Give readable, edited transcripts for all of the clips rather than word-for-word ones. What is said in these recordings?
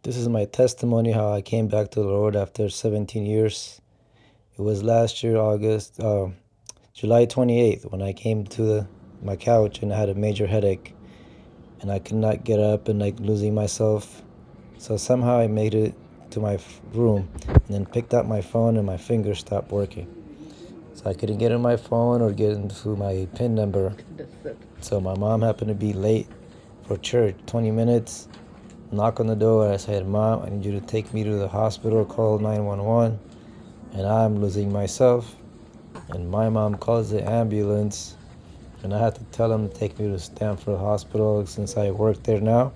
This is my testimony how I came back to the Lord after 17 years. It was last year, July 28th, when I came to my couch and I had a major headache and I could not get up and like losing myself. So somehow I made it to my room and then picked up my phone and my fingers stopped working. So I couldn't get in my phone or get into my PIN number. So my mom happened to be late for church, 20 minutes. Knock on the door. I said, "Mom, I need you to take me to the hospital, call 911. And I'm losing myself. And my mom calls the ambulance. And I had to tell them to take me to Stanford Hospital since I work there now.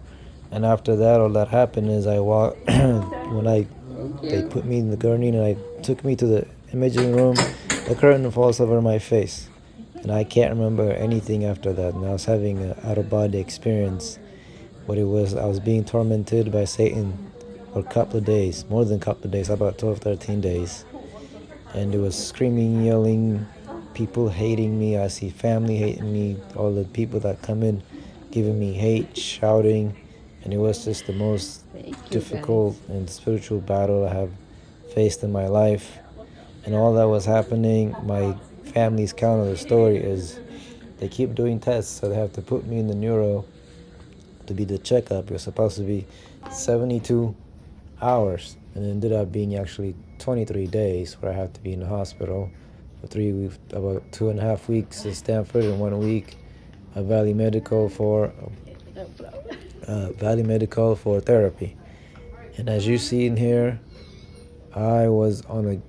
And after that, all that happened is I walked, they put me in the gurney and I took me to the imaging room, the curtain falls over my face. And I can't remember anything after that. And I was having an out-of-body experience. What it was, I was being tormented by Satan for a couple of days, more than a couple of days, about 12, 13 days. And it was screaming, yelling, people hating me. I see family hating me, all the people that come in giving me hate, shouting. And it was just the most difficult and spiritual battle I have faced in my life. And all that was happening, my family's count of the story is they keep doing tests, so they have to put me in the neuro to be the checkup. It was supposed to be 72 hours, and it ended up being actually 23 days where I have to be in the hospital for 3 weeks, about 2.5 weeks at Stanford and 1 week at Valley Medical for therapy. And as you see in here, I was on a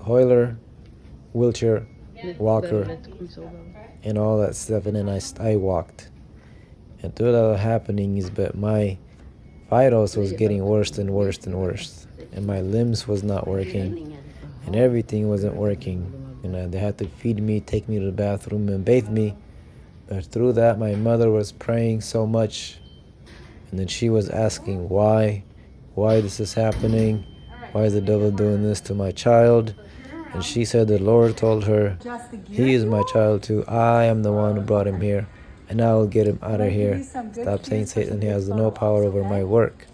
Hoyler wheelchair, walker, and all that stuff, and then I walked. And through that happenings, but my vitals was getting worse and worse and worse, and my limbs was not working, and everything wasn't working. They had to feed me, take me to the bathroom, and bathe me. But through that, my mother was praying so much, and then she was asking why this is happening, why is the devil doing this to my child? And she said the Lord told her, he is my child too. I am the one who brought him here, and I will get him out of here. Stop saying Satan, he has no power over my work.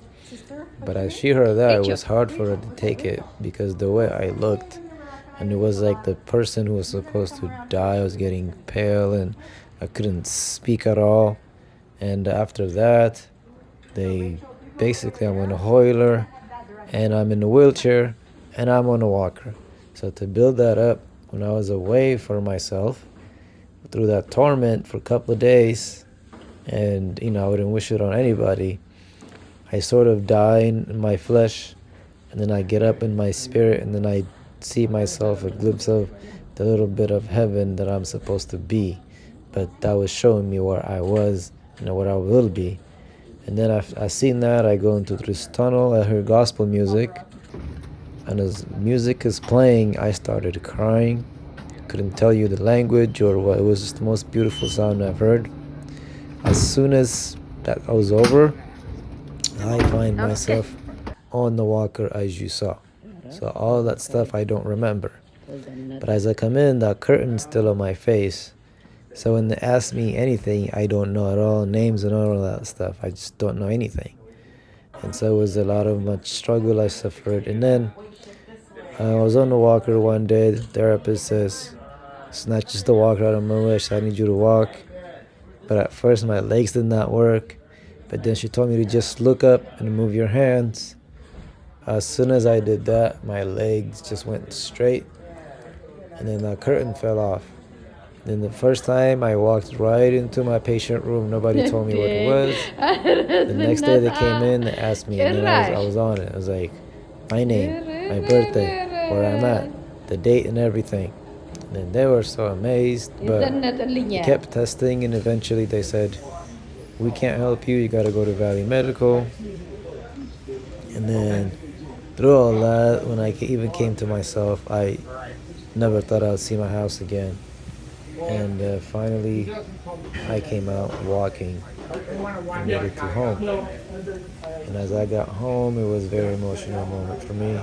But as she heard that, it was hard for her to take it, because the way I looked, and it was like the person who was supposed to die was getting pale, and I couldn't speak at all. And after that, I'm on a Hoyler, and I'm in a wheelchair, and I'm on a walker. So to build that up, when I was away for myself, through that torment for a couple of days, and I wouldn't wish it on anybody, I sort of die in my flesh, and then I get up in my spirit, and then I see myself a glimpse of the little bit of heaven that I'm supposed to be. But that was showing me where I was and what I will be. And then I seen that, I go into this tunnel, I heard gospel music, and as music is playing, I started crying. Couldn't tell you the language or what. It was just the most beautiful sound I've heard. As soon as that was over, I find myself on the walker as you saw. So all that stuff I don't remember. But as I come in, that curtain's still on my face. So when they ask me anything, I don't know at all, names and all that stuff. I just don't know anything. And so it was a lot of much struggle I suffered. And then I was on the walker one day. The therapist says, snatches the walker out of my wish. I need you to walk. But at first my legs did not work. But then she told me to just look up and move your hands. As soon as I did that, my legs just went straight. And then the curtain fell off. Then the first time I walked right into my patient room. Nobody told me what it was. The next day they came in, they asked me, and then I was on it. I was like, my name, my birthday, where I'm at, the date and everything. And then they were so amazed, but they kept testing, and eventually they said, we can't help you, you gotta go to Valley Medical. And then through all that, when I even came to myself, I never thought I would see my house again. And finally, I came out walking and made it to home. And as I got home, it was a very emotional moment for me.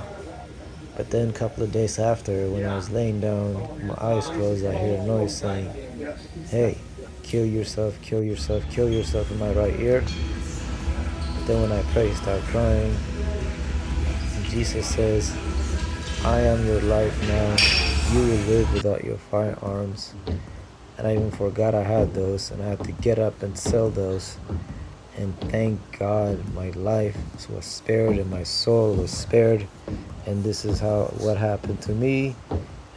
But then a couple of days after, when I was laying down, my eyes closed, I hear a noise saying, hey, kill yourself, kill yourself, kill yourself in my right ear. Then when I pray, start crying. And Jesus says, I am your life now. You will live without your firearms. And I even forgot I had those, and I had to get up and sell those. And thank God my life was spared and my soul was spared. And this is what happened to me.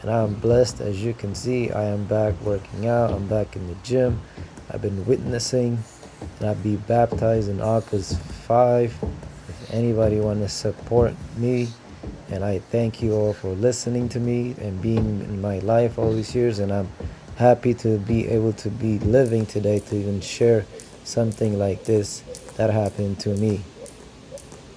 And I am blessed. As you can see, I am back working out. I'm back in the gym. I've been witnessing, and I'll be baptized in August 5. If anybody want to support me, and I thank you all for listening to me and being in my life all these years. And I'm happy to be able to be living today to even share something like this that happened to me.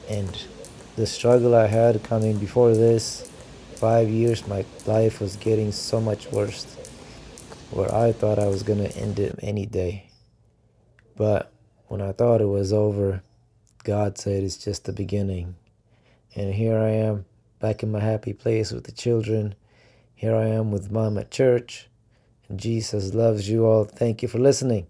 And the struggle I had coming before this, 5 years, my life was getting so much worse, where I thought I was going to end it any day. But when I thought it was over, God said it's just the beginning. And here I am, back in my happy place with the children. Here I am with Mom at church. And Jesus loves you all. Thank you for listening.